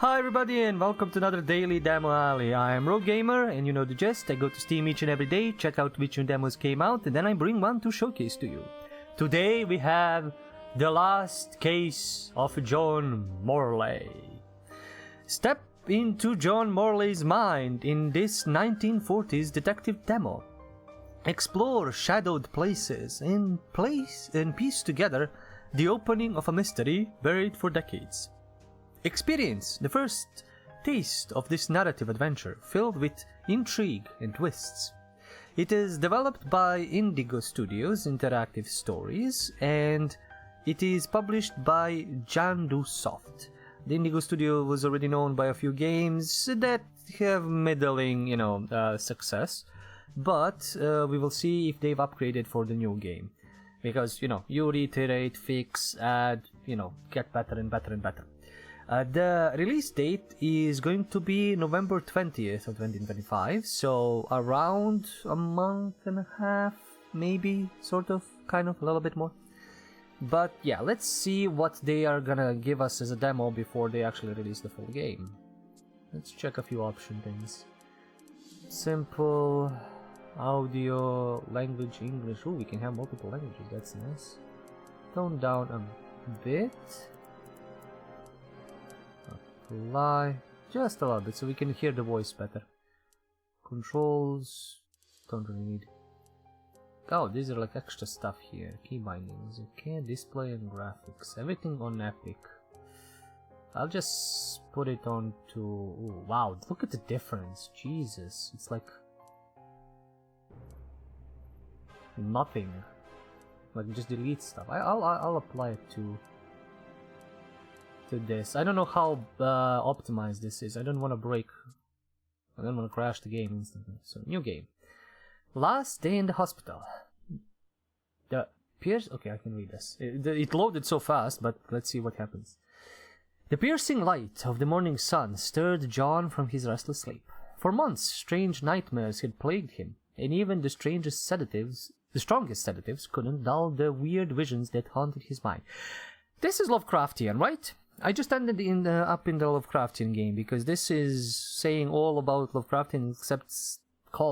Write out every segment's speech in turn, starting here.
Hi everybody and welcome to another Daily Demo Alley. I am Rogue Gamer and you know the gist. I go to Steam each and every day, check out which new demos came out, and then I bring one to showcase to you. Today we have The Last Case of John Morley. Step into John Morley's mind in this 1940s detective demo. Explore shadowed places and piece together the opening of a mystery buried for decades. Experience the first taste of this narrative adventure filled with intrigue and twists. It is developed by Indigo Studios Interactive Stories and it is published by Jandu Soft. The Indigo Studio was already known by a few games that have middling, success, but we will see if they've upgraded for the new game. Because, you reiterate, fix, add, get better and better and better. The release date is going to be November 20th of 2025, so around a month and a half, maybe, sort of, kind of, a little bit more. But yeah, let's see what they are gonna give us as a demo before they actually release the full game. Let's check a few option things. Simple, audio, language, English. Oh, we can have multiple languages, that's nice. Tone down a bit. Apply just a little bit so we can hear the voice better. Controls, don't really need. Oh, these are like extra stuff here. Key bindings, okay, display and graphics, everything on Epic. I'll just put it on to. Ooh, wow, look at the difference. Jesus, it's like nothing. Like just delete stuff. I'll apply it to this. I don't know how optimized this is. I don't want to break. I don't want to crash the game instantly. So new game. Last day in the hospital. The okay, I can read this. It loaded so fast, but let's see what happens. The piercing light of the morning sun stirred John from his restless sleep. For months, strange nightmares had plagued him, and even the strongest sedatives couldn't dull the weird visions that haunted his mind. This is Lovecraftian, right? I just ended up in the Lovecraftian game because this is saying all about Lovecraftian except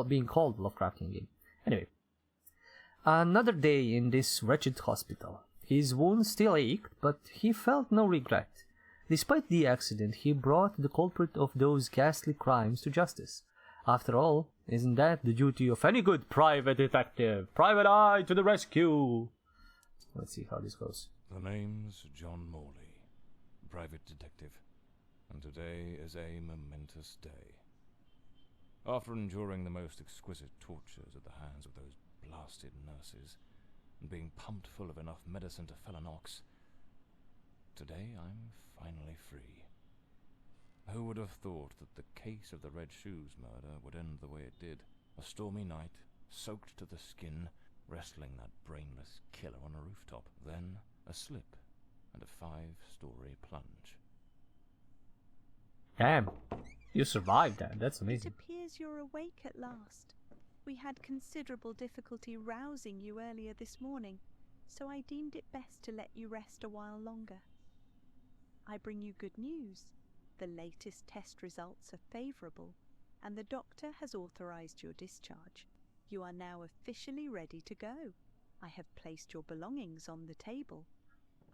being called Lovecraftian game. Anyway, another day in this wretched hospital. His wounds still ached, but he felt no regret. Despite the accident, he brought the culprit of those ghastly crimes to justice. After all, isn't that the duty of any good private detective? Private Eye to the rescue! Let's see how this goes. The name's John Morley, private detective, and today is a momentous day. After enduring the most exquisite tortures at the hands of those blasted nurses, and being pumped full of enough medicine to fell an ox, today I'm finally free. Who would have thought that the case of the Red Shoes murder would end the way it did? A stormy night, soaked to the skin, wrestling that brainless killer on a rooftop, then a slip and a 5-story plunge. Damn, you survived that. That's amazing. It appears you're awake at last. We had considerable difficulty rousing you earlier this morning, so I deemed it best to let you rest a while longer. I bring you good news. The latest test results are favourable, and the doctor has authorised your discharge. You are now officially ready to go. I have placed your belongings on the table.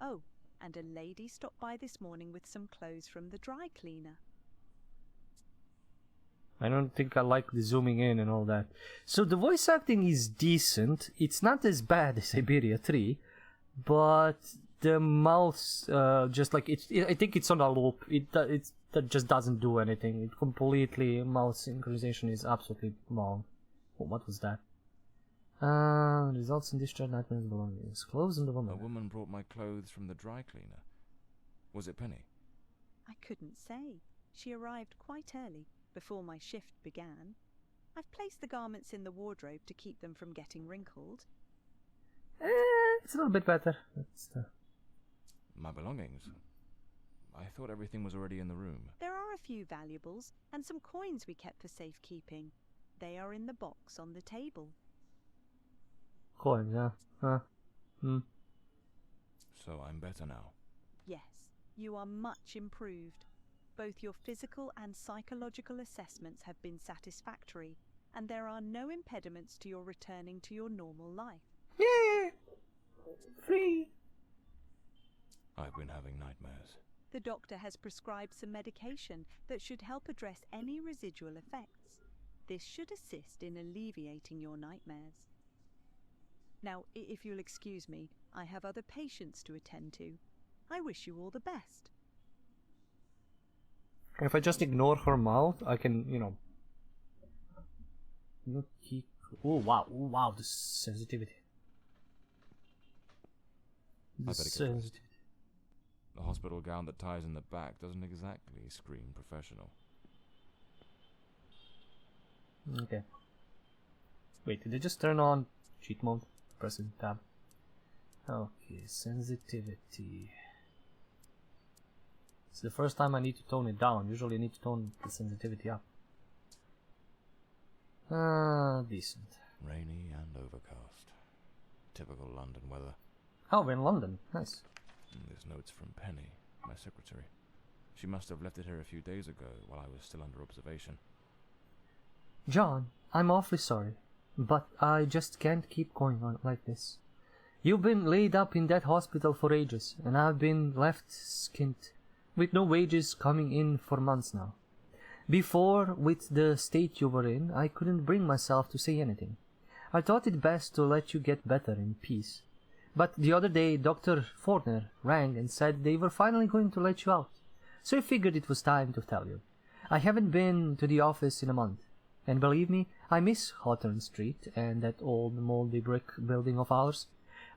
Oh, and a lady stopped by this morning with some clothes from the dry cleaner. I don't think I like the zooming in and all that. So the voice acting is decent. It's not as bad as Siberia 3, but the mouse, just like I think it's on a loop. That just doesn't do anything. It completely mouse synchronization is absolutely wrong. Oh, what was that? Results in discharge, nightmares, belongings. Clothes and the woman. A woman brought my clothes from the dry cleaner. Was it Penny? I couldn't say. She arrived quite early, before my shift began. I've placed the garments in the wardrobe to keep them from getting wrinkled. It's a little bit better. My belongings? I thought everything was already in the room. There are a few valuables and some coins we kept for safekeeping. They are in the box on the table. Coins, yeah. So I'm better now? Yes, you are much improved. Both your physical and psychological assessments have been satisfactory, and there are no impediments to your returning to your normal life. Yeah! Free! I've been having nightmares. The doctor has prescribed some medication that should help address any residual effects. This should assist in alleviating your nightmares. Now, if you'll excuse me, I have other patients to attend to. I wish you all the best. If I just ignore her mouth, I can, Oh, wow, the sensitivity. I better get dressed. The hospital gown that ties in the back doesn't exactly scream professional. Okay. Wait, did they just turn on cheat mode? Pressing tab. Okay, sensitivity. It's the first time I need to tone it down. Usually I need to tone the sensitivity up. Decent. Rainy and overcast. Typical London weather. Oh, we're in London. Nice. This note's from Penny, my secretary. She must have left it here a few days ago while I was still under observation. John, I'm awfully sorry, but I just can't keep going on like this. You've been laid up in that hospital for ages, and I've been left skint, with no wages coming in for months now. Before, with the state you were in, I couldn't bring myself to say anything. I thought it best to let you get better in peace. But the other day, Dr. Fortner rang and said they were finally going to let you out. So I figured it was time to tell you. I haven't been to the office in a month. And believe me, I miss Hawthorne Street and that old moldy brick building of ours.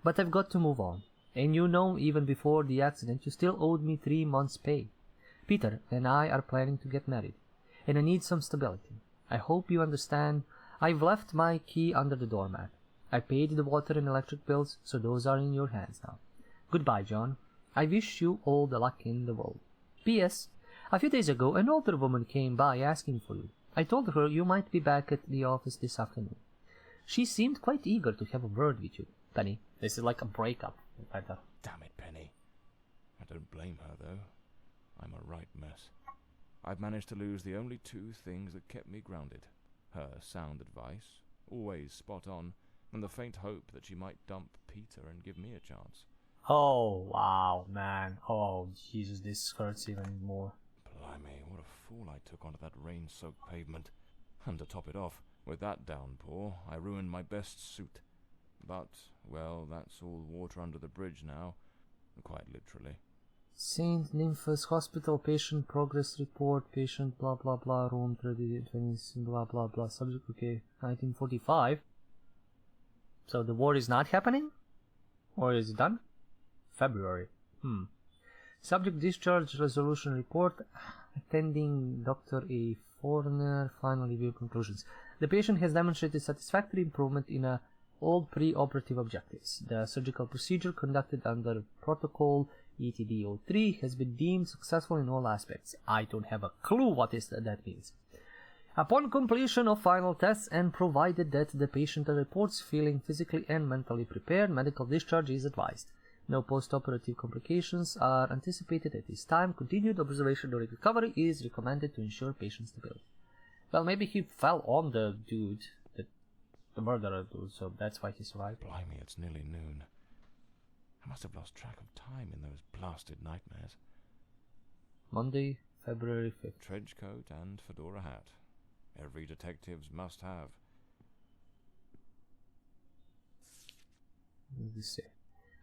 But I've got to move on. And even before the accident, you still owed me 3 months' pay. Peter and I are planning to get married, and I need some stability. I hope you understand. I've left my key under the doormat. I paid the water and electric bills, so those are in your hands now. Goodbye, John. I wish you all the luck in the world. P.S. A few days ago, an older woman came by asking for you. I told her you might be back at the office this afternoon. She seemed quite eager to have a word with you. Penny, this is like a breakup. Damn it, Penny. I don't blame her, though. I'm a right mess. I've managed to lose the only 2 things that kept me grounded. Her sound advice, always spot on, and the faint hope that she might dump Peter and give me a chance. Oh, wow, man. Oh, Jesus, this hurts even more. Blimey, what a fool I took onto that rain-soaked pavement. And to top it off, with that downpour, I ruined my best suit. But, well, that's all water under the bridge now. Quite literally. St. Nymphas Hospital patient progress report, patient blah blah blah, room 20, blah blah blah, subject, okay, 1945. So the war is not happening? Or is it done? February. Subject discharge resolution report, attending Dr. A. Forner, final review conclusions. The patient has demonstrated satisfactory improvement in all pre-operative objectives. The surgical procedure conducted under protocol ETD-03 has been deemed successful in all aspects. I don't have a clue what that means. Upon completion of final tests and provided that the patient reports feeling physically and mentally prepared, medical discharge is advised. No post-operative complications are anticipated at this time. Continued observation during recovery is recommended to ensure patient stability. Well, maybe he fell on the dude, the murderer dude, so that's why he survived. Blimey, it's nearly noon. I must have lost track of time in those blasted nightmares. Monday, February 5th. Trench coat and fedora hat. Every detective's must have. What does this say?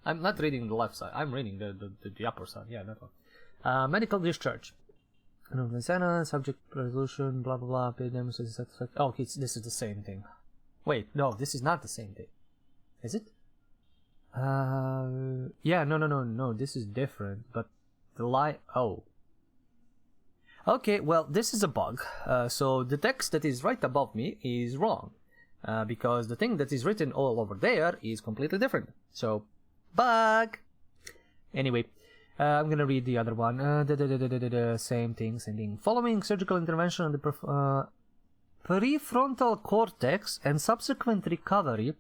I'm not reading the left side. I'm reading the upper side. Yeah, that one. Medical discharge. Subject resolution, blah blah blah. Paid demonstrated satisfaction. Oh, okay, this is the same thing. Wait, no, this is not the same thing. Is it? Yeah, no, this is different, but oh. Okay, well, this is a bug, so the text that is right above me is wrong, because the thing that is written all over there is completely different, so, bug! Anyway, I'm gonna read the other one, same thing. Following surgical intervention on the prefrontal cortex and subsequent recovery,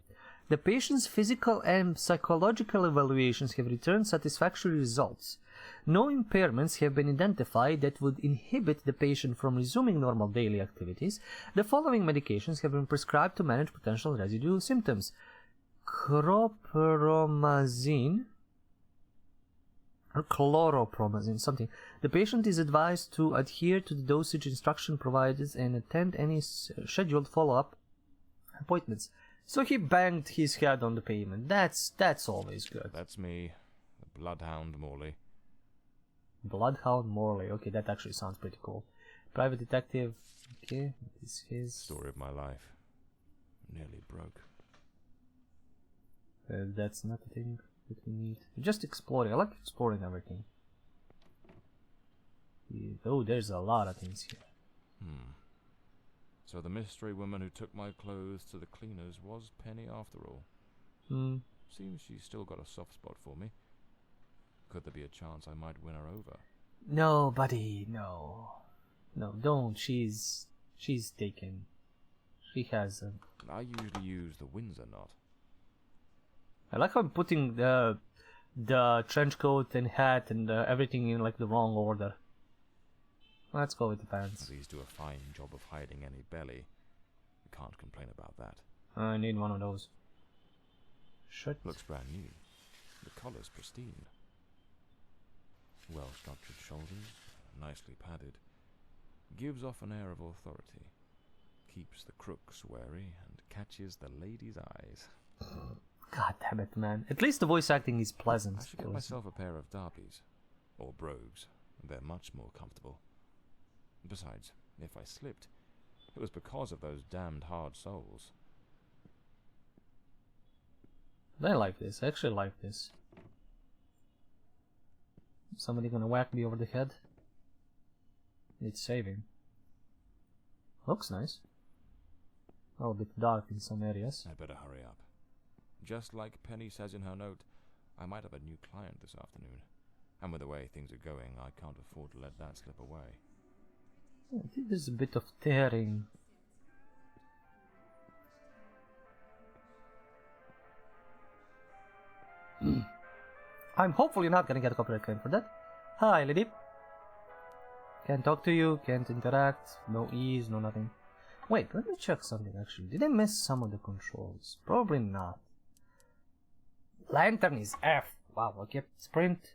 the patient's physical and psychological evaluations have returned satisfactory results. no impairments have been identified that would inhibit the patient from resuming normal daily activities. The following medications have been prescribed to manage potential residual symptoms. Chlorpromazine or chloropromazine, something. The patient is advised to adhere to the dosage instruction provided and attend any scheduled follow-up appointments. So he banged his head on the pavement. That's always good. That's me, the Bloodhound Morley. Bloodhound Morley. Okay, that actually sounds pretty cool. Private detective. Okay, this is his Story of my life. Nearly broke. That's not the thing that we need. Just exploring. I like exploring everything. Oh, there's a lot of things here. So the mystery woman who took my clothes to the cleaners was Penny after all. Seems she's still got a soft spot for me. Could there be a chance I might win her over? No, buddy, no. No, don't. She's taken. She has a... I usually use the Windsor knot. I like how I'm putting the trench coat and hat and everything in like the wrong order. Let's go with the pants. These do a fine job of hiding any belly. Can't complain about that. I need one of those. Shirt. Looks brand new. The collar's pristine. Well-structured shoulders, nicely padded. Gives off an air of authority. Keeps the crooks wary and catches the ladies' eyes. God damn it, man. At least the voice acting is pleasant. I should get myself a pair of derbies. Or brogues. They're much more comfortable. Besides, if I slipped, it was because of those damned hard soles. I like this. I actually like this. Somebody gonna whack me over the head? It's saving. Looks nice. A little bit dark in some areas. I better hurry up. Just like Penny says in her note, I might have a new client this afternoon. And with the way things are going, I can't afford to let that slip away. I think there's a bit of tearing. I'm hopefully not gonna get a copyright claim for that. Hi, lady. Can't talk to you, can't interact, no ease, no nothing. Wait, let me check something actually. Did I miss some of the controls? Probably not. Lantern is F. Wow, okay. Sprint.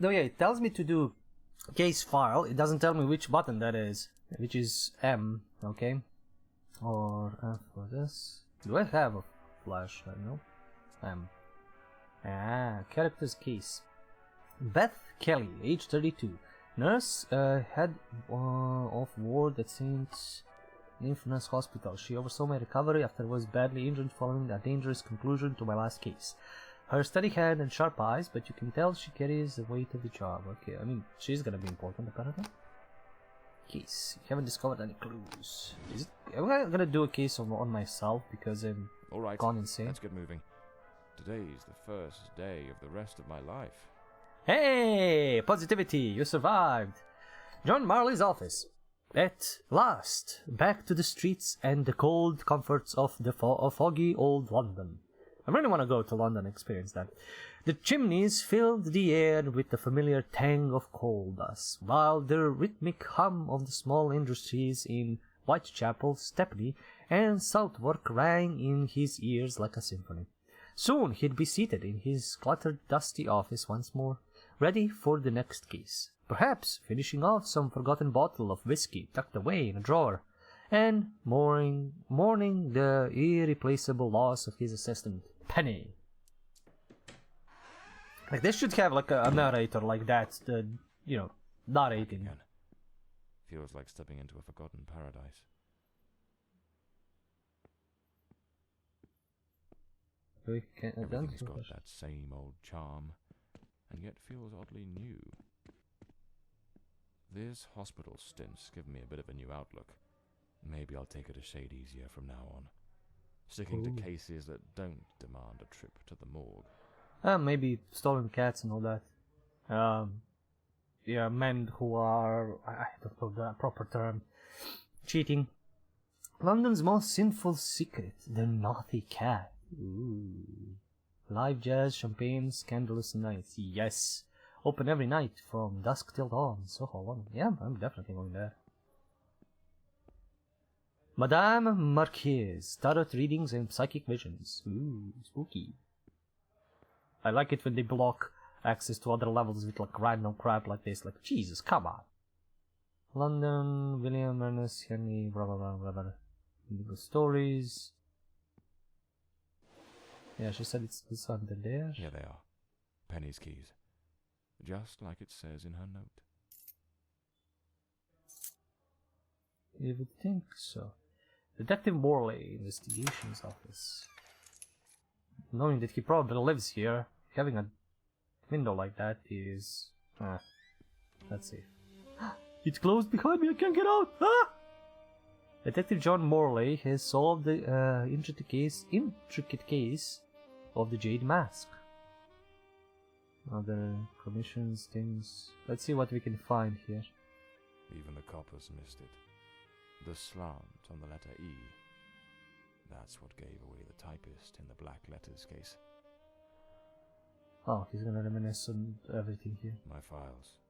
No, yeah, it tells me to do case file. It doesn't tell me which button that is, which is M, okay? Or F for this. Do I have a flash? No. M. Character's case. Beth Kelly, age 32. Nurse, head of ward at St. Infamous Hospital. She oversaw my recovery after I was badly injured following a dangerous conclusion to my last case. Her steady hand and sharp eyes, but you can tell she carries the weight of the job. Okay, I mean, she's gonna be important apparently. Case. You haven't discovered any clues. Am I gonna do a case on myself because I'm gone insane? Let's get moving. Today's the first day of the rest of my life. Hey! Positivity! You survived! John Marley's office. At last, back to the streets and the cold comforts of the foggy old London. I really want to go to London and experience that. The chimneys filled the air with the familiar tang of coal dust, while the rhythmic hum of the small industries in Whitechapel, Stepney, and Southwark rang in his ears like a symphony. Soon he'd be seated in his cluttered, dusty office once more, ready for the next case, perhaps finishing off some forgotten bottle of whiskey tucked away in a drawer, and mourning the irreplaceable loss of his assistant, Penny. Like, they should have like a narrator like that, narrating. Again. Feels like stepping into a forgotten paradise. Everything's got that same old charm, and yet feels oddly new. This hospital stint's given me a bit of a new outlook. Maybe I'll take it a shade easier from now on. Sticking to cases that don't demand a trip to the morgue. Maybe stolen cats and all that. Men who are, I don't know the proper term, cheating. London's most sinful secret, the naughty cat. Ooh. Live jazz, champagnes, candles nights. Yes. Open every night from dusk till dawn. Soho 1. Yeah, I'm definitely going there. Madame Marquise. Tarot readings and psychic visions. Ooh, spooky. I like it when they block access to other levels with like random crap like this. Like, Jesus, come on. London, William, Ernest, Henry, blah blah blah blah blah. Legal stories. Yeah, she said it's under there. Here they are. Penny's keys. Just like it says in her note. You would think so. Detective Morley, Investigations Office. Knowing that he probably lives here, having a window like that is... let's see. It's closed behind me, I can't get out! Ah! Detective John Morley has solved the intricate case of the Jade Mask. Other commissions, things... Let's see what we can find here. Even the coppers missed it. The slant on the letter E. That's what gave away the typist in the black letters case. Oh, he's gonna reminisce on everything here. My files.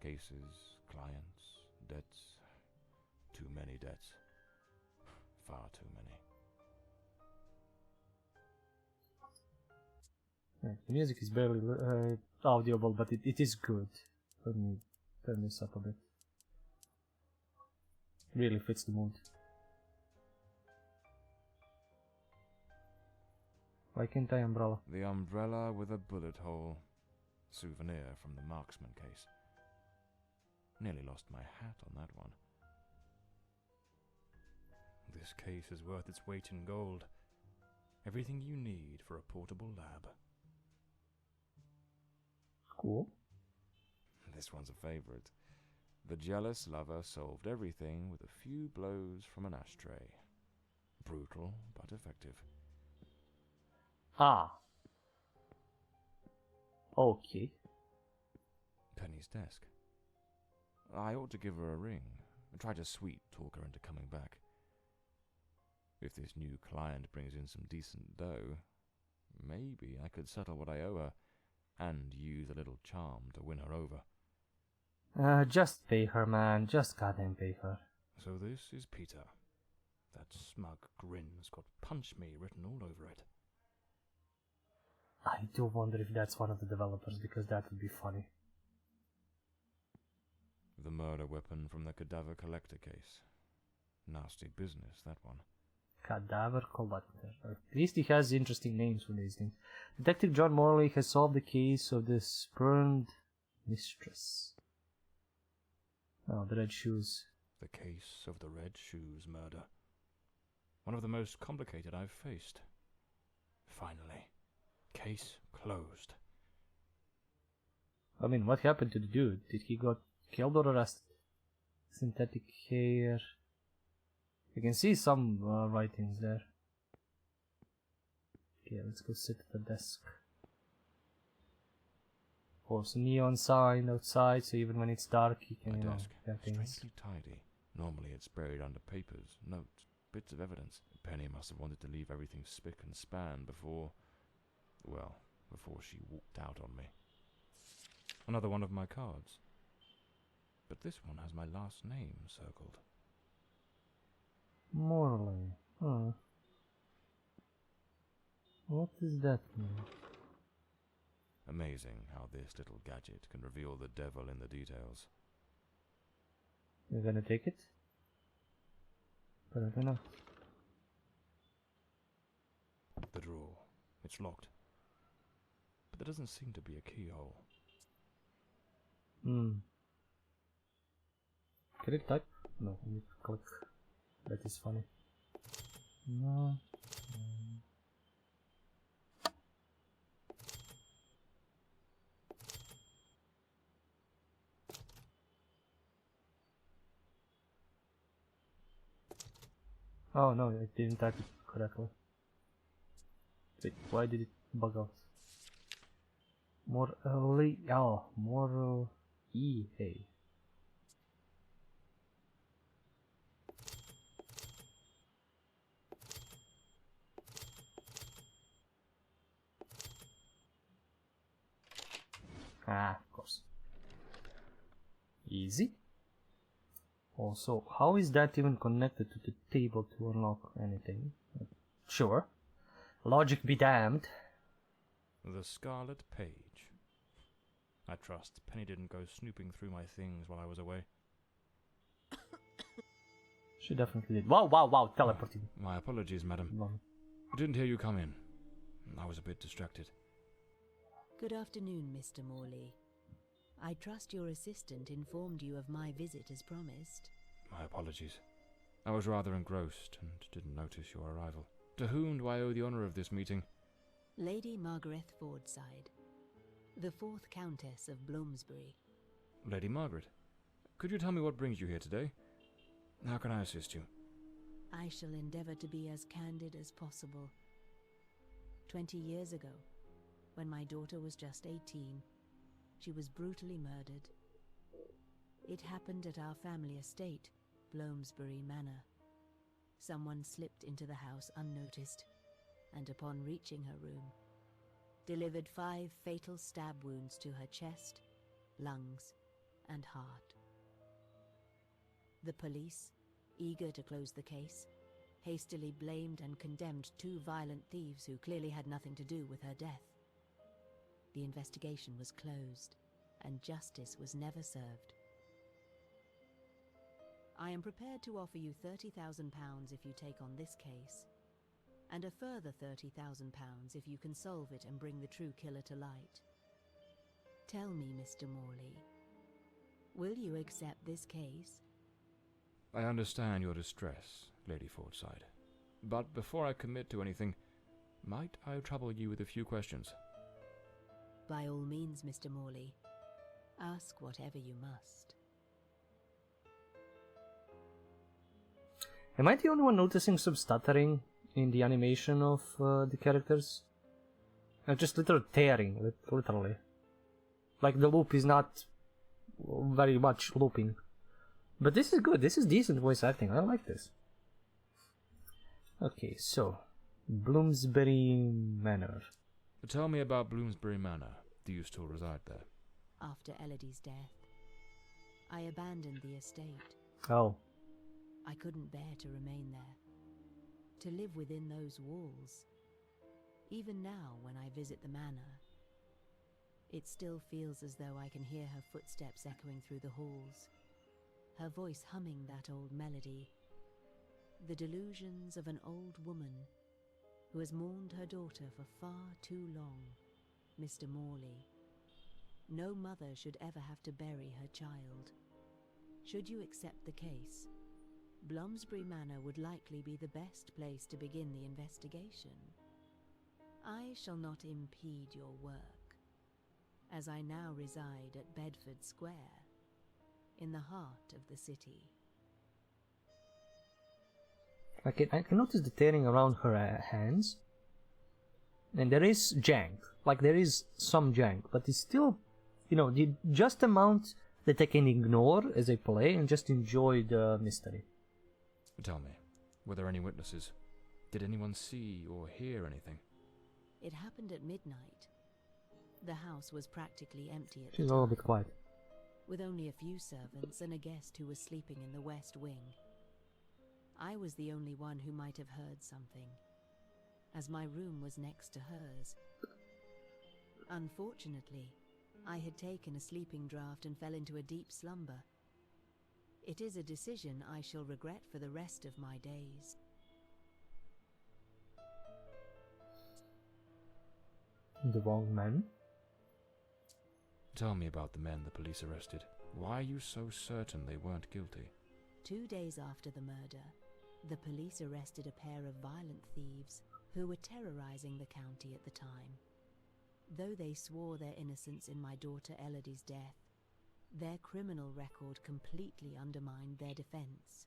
Cases, clients, debts. Too many debts. Far too many. Right, the music is barely audible, but it is good. Let me turn this up a bit. Really fits the mood. Why can't I umbrella? The umbrella with a bullet hole. Souvenir from the marksman case. Nearly lost my hat on that one. This case is worth its weight in gold. Everything you need for a portable lab. Cool. This one's a favorite. The jealous lover solved everything with a few blows from an ashtray. Brutal, but effective. Ah. Okay. Penny's desk. I ought to give her a ring and try to sweet talk her into coming back. If this new client brings in some decent dough, maybe I could settle what I owe her and use a little charm to win her over. Just pay her, man. Just goddamn pay her. So this is Peter. That smug grin's got "Punch Me" written all over it. I do wonder if that's one of the developers, because that would be funny. The murder weapon from the cadaver collector case. Nasty business, that one. Cadaver collector. At least he has interesting names for these things. Detective John Morley has solved the case of the spurned mistress. Oh, the red shoes. The case of the red shoes murder. One of the most complicated I've faced. Finally. Case closed. I mean, what happened to the dude? Did he got killed or arrested? Synthetic hair. You can see some writings there. Okay, let's go sit at the desk. Of course, neon sign outside, so even when it's dark, you can, My desk, have things. strangely tidy. Normally it's buried under papers, notes, bits of evidence. Penny must have wanted to leave everything spick and span before she walked out on me. Another one of my cards. But this one has my last name circled. Morley. Huh. What does that mean? Amazing how this little gadget can reveal the devil in the details. You're gonna take it? Apparently not. The drawer. It's locked. But there doesn't seem to be a keyhole. Can it type? No, you click. That is funny. No. Oh no, I didn't type it correctly. Wait, why did it bug out? Morley, Morley, hey. Ah, of course. Easy. Also, how is that even connected to the table to unlock anything? Sure. Logic be damned. The Scarlet Page. I trust Penny didn't go snooping through my things while I was away. She definitely did. Wow, teleporting. My apologies, madam. Wow. I didn't hear you come in. I was a bit distracted. Good afternoon, Mr. Morley. I trust your assistant informed you of my visit as promised. My apologies. I was rather engrossed and didn't notice your arrival. To whom do I owe the honour of this meeting? Lady Margaret Fordside, the 4th Countess of Bloomsbury. Lady Margaret, could you tell me what brings you here today? How can I assist you? I shall endeavour to be as candid as possible. 20 years ago, when my daughter was just 18, she was brutally murdered. It happened at our family estate, Bloomsbury Manor. Someone slipped into the house unnoticed, and upon reaching her room, delivered 5 fatal stab wounds to her chest, lungs, and heart. The police, eager to close the case, hastily blamed and condemned 2 violent thieves who clearly had nothing to do with her death. The investigation was closed, and justice was never served. I am prepared to offer you £30,000 if you take on this case, and a further £30,000 if you can solve it and bring the true killer to light. Tell me, Mr. Morley, will you accept this case? I understand your distress, Lady Fordside. But before I commit to anything, might I trouble you with a few questions? By all means, Mr. Morley. Ask whatever you must. Am I the only one noticing some stuttering in the animation of the characters? Just little tearing, literally. Like the loop is not very much looping. But this is good, this is decent voice acting, I like this. Okay, so, Bloomsbury Manor. Tell me about Bloomsbury Manor. Do you still reside there? After Elodie's death, I abandoned the estate. Oh. I couldn't bear to remain there, to live within those walls. Even now, when I visit the manor, it still feels as though I can hear her footsteps echoing through the halls, her voice humming that old melody, the delusions of an old woman who has mourned her daughter for far too long, Mr. Morley. No mother should ever have to bury her child. Should you accept the case, Bloomsbury Manor would likely be the best place to begin the investigation. I shall not impede your work, as I now reside at Bedford Square, in the heart of the city. I can notice the tearing around her hands. And there is jank. Like, there is some jank, but it's still, you know, the just amount that I can ignore as I play and just enjoy the mystery. Tell me, were there any witnesses? Did anyone see or hear anything? It happened at midnight. The house was practically empty at the She's a time, little bit quiet. with only a few servants and a guest who was sleeping in the west wing. I was the only one who might have heard something, as my room was next to hers. Unfortunately, I had taken a sleeping draught and fell into a deep slumber. It is a decision I shall regret for the rest of my days. The wrong man? Tell me about the men the police arrested. Why are you so certain they weren't guilty? 2 days after the murder, the police arrested a pair of violent thieves who were terrorizing the county at the time. Though they swore their innocence in my daughter Elodie's death, their criminal record completely undermined their defense.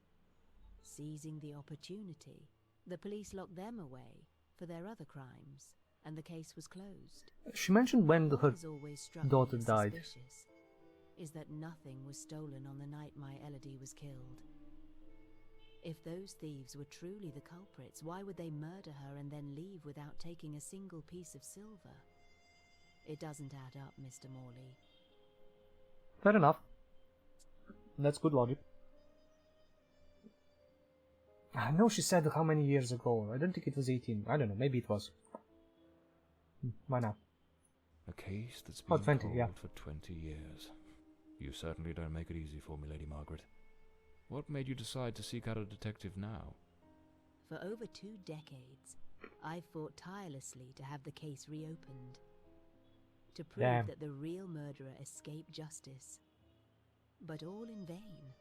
Seizing the opportunity, the police locked them away for their other crimes, and the case was closed. She mentioned when What her has always struck me daughter as died. suspicious is that nothing was stolen on the night my Elodie was killed. If those thieves were truly the culprits, why would they murder her and then leave without taking a single piece of silver? It doesn't add up, Mr. Morley. Fair enough. That's good logic. I know she said how many years ago. I don't think it was 18. I don't know. Maybe it was. Why not? A case that's been 20, cold yeah. for 20 years. You certainly don't make it easy for me, Lady Margaret. What made you decide to seek out a detective now? For over 2 decades, I've fought tirelessly to have the case reopened. To prove Damn. that the real murderer escaped justice. But all in vain.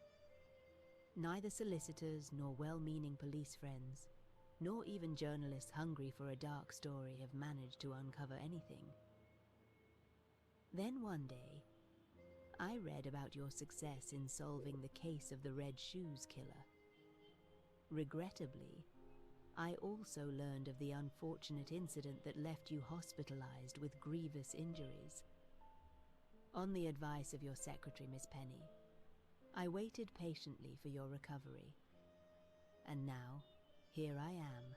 Neither solicitors nor well-meaning police friends, nor even journalists hungry for a dark story have managed to uncover anything. Then one day, I read about your success in solving the case of the Red Shoes killer. Regrettably, I also learned of the unfortunate incident that left you hospitalized with grievous injuries. On the advice of your secretary, Miss Penny, I waited patiently for your recovery. And now, here I am.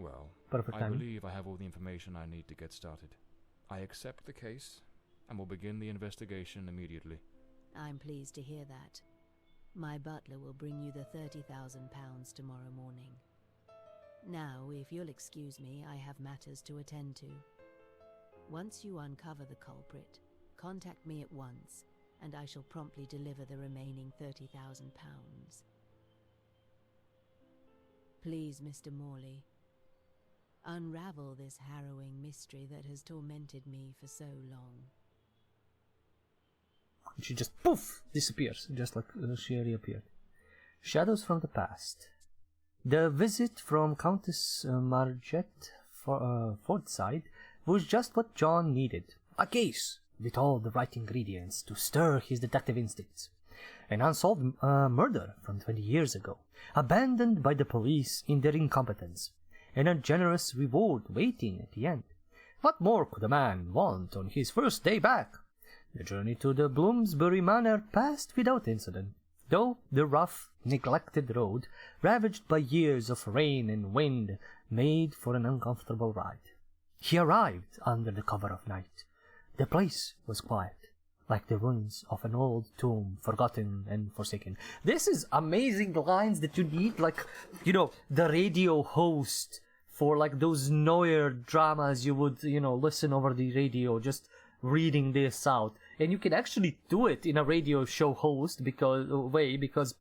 Well, Perfect I timing. believe I have all the information I need to get started. I accept the case, and will begin the investigation immediately. I'm pleased to hear that. My butler will bring you the £30,000 tomorrow morning. Now, if you'll excuse me, I have matters to attend to. Once you uncover the culprit, contact me at once, and I shall promptly deliver the remaining £30,000. Please, Mr. Morley, unravel this harrowing mystery that has tormented me for so long. She just poof disappears, just like she reappeared. Shadows from the past. The visit from Countess Margette Fordside was just what John needed. A case with all the right ingredients to stir his detective instincts. An unsolved murder from 20 years ago, abandoned by the police in their incompetence, and a generous reward waiting at the end. What more could a man want on his first day back? The journey to the Bloomsbury Manor passed without incident, though the rough, neglected road, ravaged by years of rain and wind, made for an uncomfortable ride. He arrived under the cover of night. The place was quiet, like the ruins of an old tomb, forgotten and forsaken. This is amazing lines that you need, like, you know, the radio host for like those noir dramas you would, you know, listen over the radio, just reading this out. And you can actually do it in a radio show host because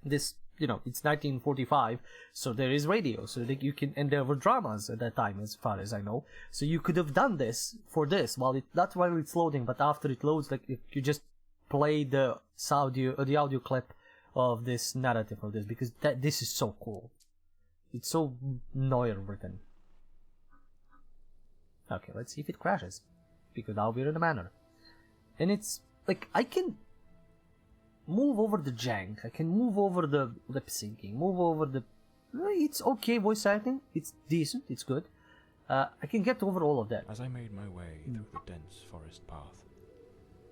this, you know, it's 1945, so there is radio, so that you can, and there were dramas at that time, as far as I know. So you could have done this for this not while it's loading, but after it loads, like you just play the audio clip of this narrative of this, because this is so cool. It's so noir written. Okay, let's see if it crashes, because now we're in a manor, and it's like I can move over the jank, I can move over the lip syncing, move over the... It's okay voice acting, it's decent, it's good. I can get over all of that. As I made my way through the dense forest path,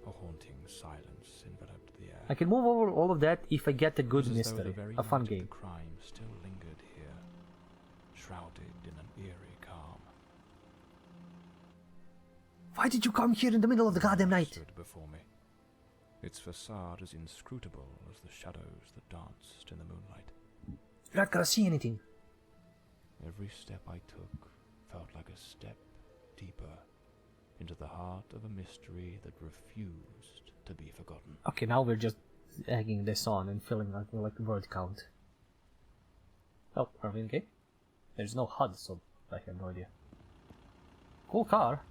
a haunting silence enveloped the air. I can move over all of that if I get a good It was as though mystery, the very a fun night of game. The crime still lingered here, shrouded in an eerie calm. Why did you come here in the middle of the goddamn night? Stood before me, its facade as inscrutable as the shadows that danced in the moonlight. You're not gonna see anything. Every step I took felt like a step deeper into the heart of a mystery that refused to be forgotten. Okay, now we're just egging this on and filling out like word count. Oh, are we okay? There's no HUD, so I have no idea. Cool car.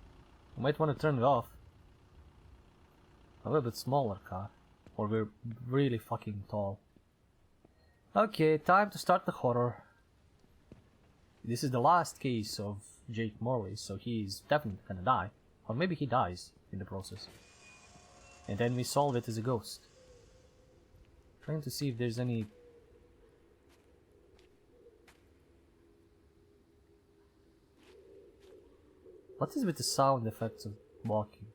You might want to turn it off. A little bit smaller car. Or we're really fucking tall. Okay, time to start the horror. This is the last case of Jake Morley, so he's definitely gonna die. Or maybe he dies in the process. And then we solve it as a ghost. Trying to see if there's any... What is with the sound effects of walking?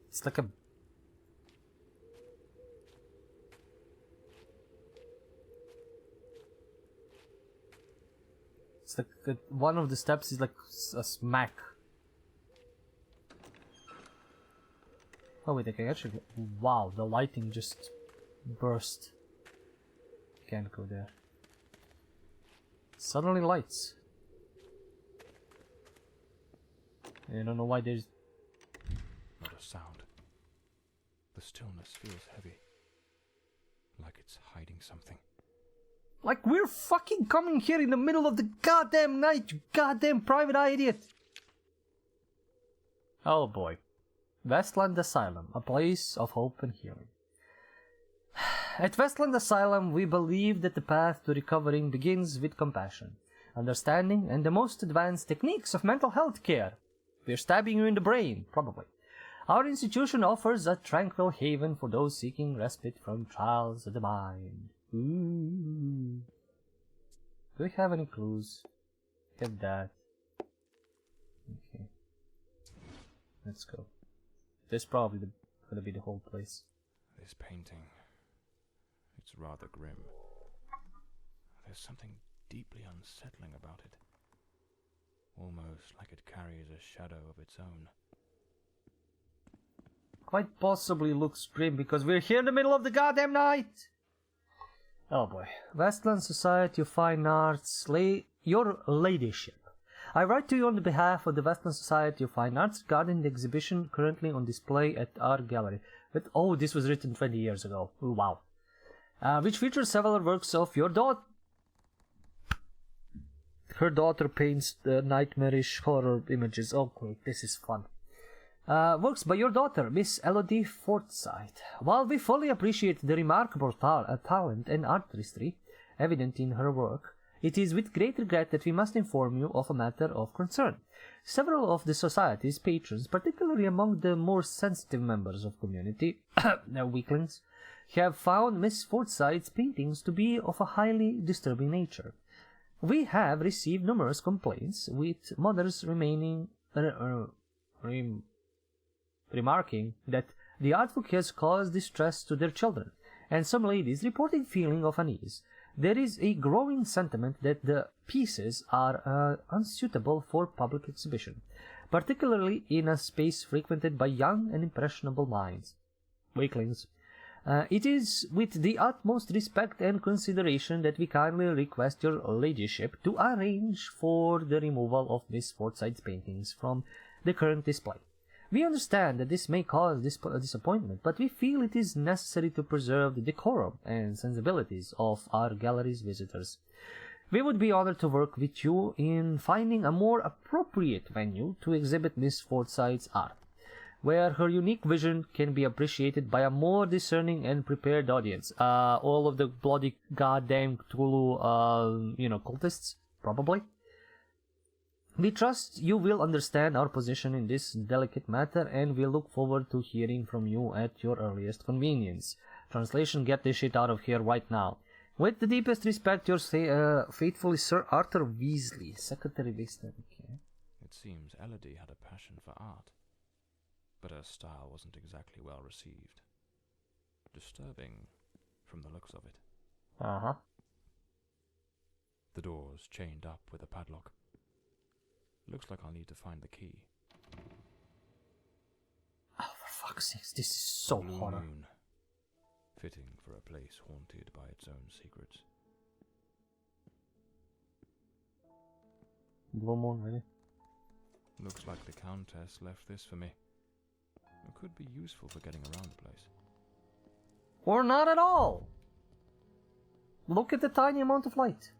It's like a... It's like one of the steps is like a smack. Oh wait, I can actually... Wow, the lighting just burst. Can't go there. Suddenly lights. I don't know why there's... Not a sound. The stillness feels heavy. Like it's hiding something. Like we're fucking coming here in the middle of the goddamn night, you goddamn private eye idiot! Oh boy. Westland Asylum, a place of hope and healing. At Westland Asylum, we believe that the path to recovering begins with compassion, understanding, and the most advanced techniques of mental health care. We're stabbing you in the brain, probably. Our institution offers a tranquil haven for those seeking respite from trials of the mind. Ooh. Do we have any clues? Get that. Okay. Let's go. This is probably gonna be the whole place. This painting, it's rather grim. There's something deeply unsettling about it. Almost like it carries a shadow of its own. Quite possibly looks grim because we're here in the middle of the goddamn night! Oh boy. Westland Society of Fine Arts, your ladyship. I write to you on the behalf of the Westland Society of Fine Arts regarding the exhibition currently on display at our gallery. But, oh, this was written 20 years ago. Oh, wow. Which features several works of your daughter. Her daughter paints the nightmarish horror images. Oh, great, this is fun. Works by your daughter, Miss Elodie Forsyth. While we fully appreciate the remarkable talent and artistry evident in her work, it is with great regret that we must inform you of a matter of concern. Several of the Society's patrons, particularly among the more sensitive members of the community, weaklings, have found Miss Forsyth's paintings to be of a highly disturbing nature. We have received numerous complaints, with mothers remarking that the artwork has caused distress to their children, and some ladies reporting feeling of unease. There is a growing sentiment that the pieces are unsuitable for public exhibition, particularly in a space frequented by young and impressionable minds. Weaklings. It is with the utmost respect and consideration that we kindly request your ladyship to arrange for the removal of Miss Forsyth's paintings from the current display. We understand that this may cause disappointment, but we feel it is necessary to preserve the decorum and sensibilities of our gallery's visitors. We would be honored to work with you in finding a more appropriate venue to exhibit Miss Forsyth's art, where her unique vision can be appreciated by a more discerning and prepared audience. All of the bloody goddamn Cthulhu, cultists, probably. We trust you will understand our position in this delicate matter, and we look forward to hearing from you at your earliest convenience. Translation: get this shit out of here right now. With the deepest respect, yours faithfully, Sir Arthur Weasley, Secretary Weasley. Okay. It seems Elodie had a passion for art, but her style wasn't exactly well received. Disturbing from the looks of it. Uh-huh. The door's chained up with a padlock. Looks like I'll need to find the key. Oh, for fuck's sake, this is so Blue horror. moon. Fitting for a place haunted by its own secrets. Blue moon, really? Looks like the Countess left this for me. It could be useful for getting around the place. Or not at all! Look at the tiny amount of light.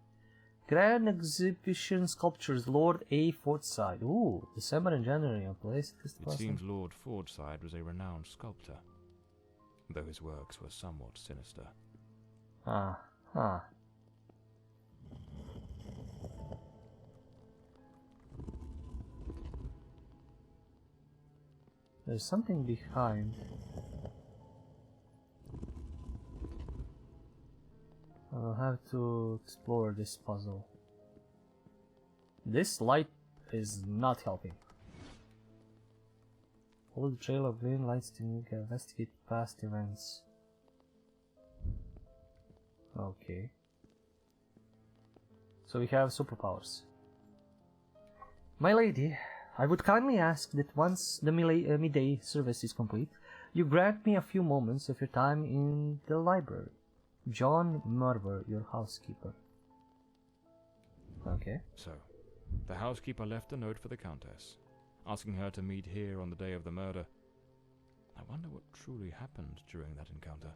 Grand Exhibition Sculptures, Lord A. Forsyth. Ooh, December and January, a place. It seems Lord Forsyth was a renowned sculptor, though his works were somewhat sinister. There's something behind. I'll have to explore this puzzle. This light is not helping. Follow the trail of green lights to investigate past events. Okay. So we have superpowers. My lady, I would kindly ask that once the midday service is complete, you grant me a few moments of your time in the library. John Murver, your housekeeper. Okay. So, the housekeeper left a note for the Countess, asking her to meet here on the day of the murder. I wonder what truly happened during that encounter.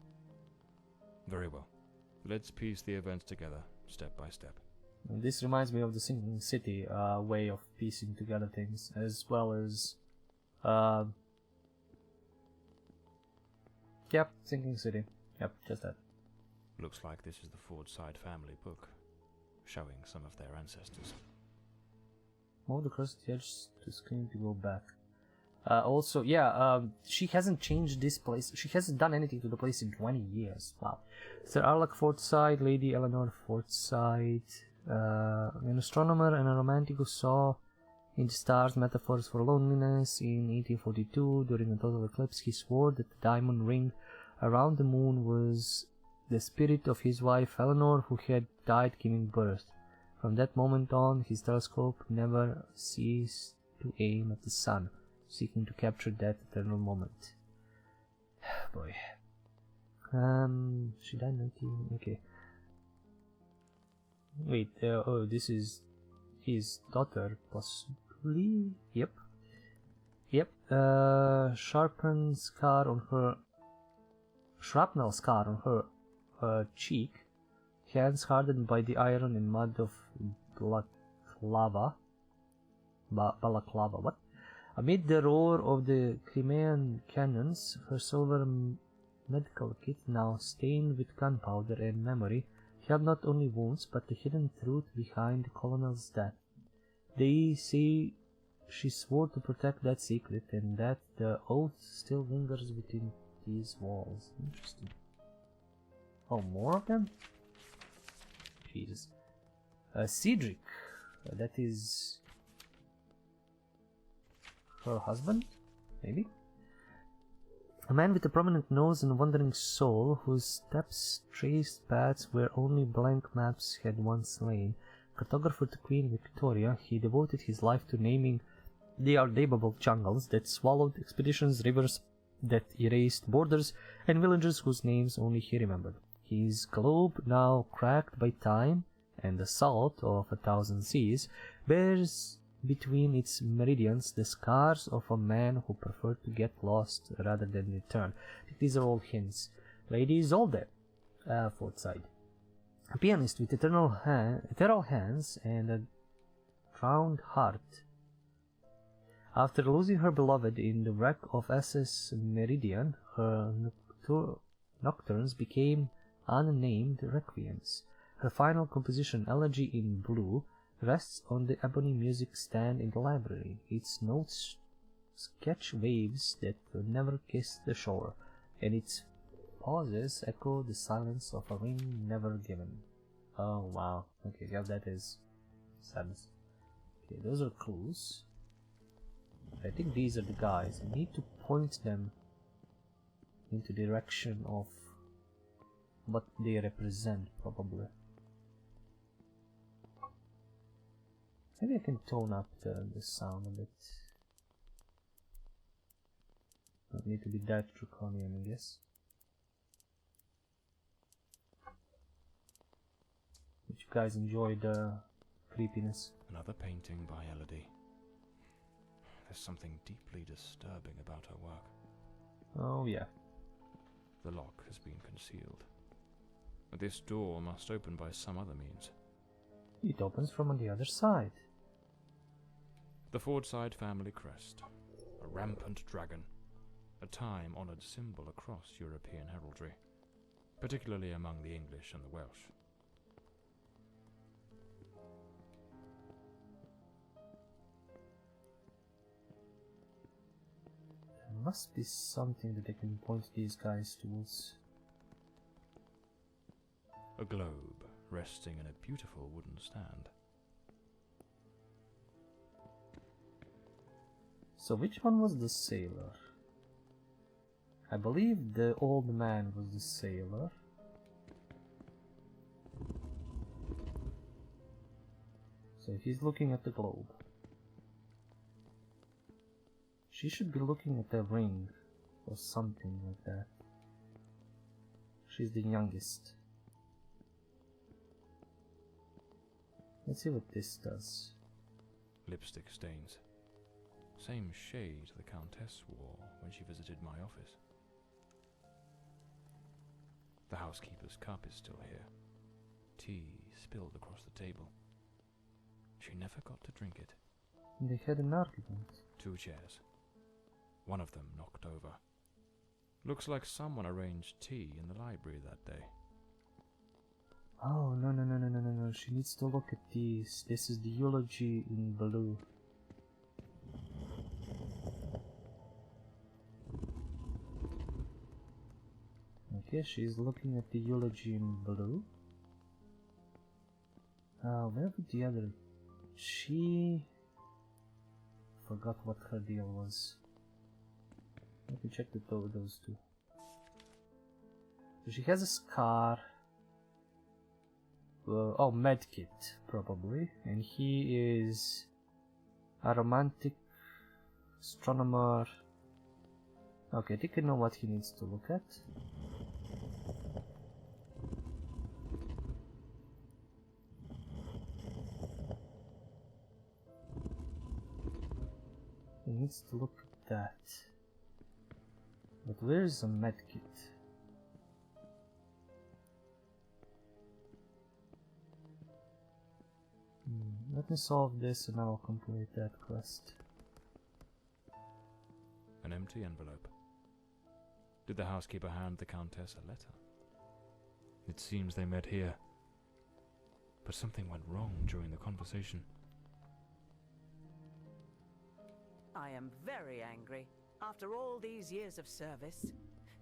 Very well. Let's piece the events together, step by step. This reminds me of the Sinking City way of piecing together things, as well as... Yep, Sinking City. Yep, just that. Looks like this is the Fordside family book, showing some of their ancestors. Move across the edge to screen to go back. Also, she hasn't changed this place. She hasn't done anything to the place in 20 years. Wow. Sir Arlach Fordside, Lady Eleanor Fordside, an astronomer and a romantic who saw in the stars metaphors for loneliness. In 1842, during a total eclipse, he swore that the diamond ring around the moon was the spirit of his wife Eleanor, who had died giving birth. From that moment on, his telescope never ceased to aim at the sun, seeking to capture that eternal moment. Boy. She died 19... Okay. Wait, oh, this is his daughter, possibly? Yep. Sharpened scar on her... Shrapnel scar on her cheek. Hands hardened by the iron and mud of balaclava. Balaclava, what? Amid the roar of the Crimean cannons, her silver medical kit, now stained with gunpowder and memory, held not only wounds, but the hidden truth behind the colonel's death. They say she swore to protect that secret, and that the oath still lingers within these walls. Interesting. Oh, more of them? Jesus. Cedric. That is... her husband? Maybe? A man with a prominent nose and a wandering soul, whose steps traced paths where only blank maps had once lain. Cartographer to Queen Victoria, he devoted his life to naming the unnameable jungles that swallowed expeditions, rivers that erased borders, and villages whose names only he remembered. His globe, now cracked by time and the salt of 1,000 seas, bears between its meridians the scars of a man who preferred to get lost rather than return. I think these are all hints. Lady Isolde, Fordside. A pianist with ethereal hands and a drowned heart. After losing her beloved in the wreck of SS Meridian, her nocturnes became unnamed requiems. Her final composition, Elegy in Blue, rests on the ebony music stand in the library. Its notes sketch waves that never kiss the shore, and its pauses echo the silence of a ring never given. Oh wow. Okay, yeah, that is sadness. Okay, those are clues. I think these are the guys. I need to point them into the direction of what they represent, probably. Maybe I can tone up the sound a bit. Don't need to be that draconian, I guess. Did you guys enjoy the creepiness? Another painting by Elodie. There's something deeply disturbing about her work. Oh yeah. The lock has been concealed. This door must open by some other means. It opens from on the other side. The Fordside family crest. A rampant dragon. A time-honoured symbol across European heraldry, particularly among the English and the Welsh. There must be something that I can point these guys towards. A globe resting in a beautiful wooden stand. So which one was the sailor? I believe the old man was the sailor. So he's looking at the globe. She should be looking at the ring or something like that. She's the youngest. Let's see what this does. Lipstick stains. Same shade the Countess wore when she visited my office. The housekeeper's cup is still here. Tea spilled across the table. She never got to drink it. They had an argument. 2 chairs. One of them knocked over. Looks like someone arranged tea in the library that day. Oh, no. She needs to look at these. This is the eulogy in blue. Okay, she's looking at the eulogy in blue. Where did the other... She... forgot what her deal was. Let me check those two. She has a scar. Oh, medkit, probably. And he is a romantic astronomer. Okay, I think I know what he needs to look at. He needs to look at that. But where's a medkit? Let me solve this and I'll complete that quest. An empty envelope. Did the housekeeper hand the Countess a letter? It seems they met here. But something went wrong during the conversation. I am very angry. After all these years of service,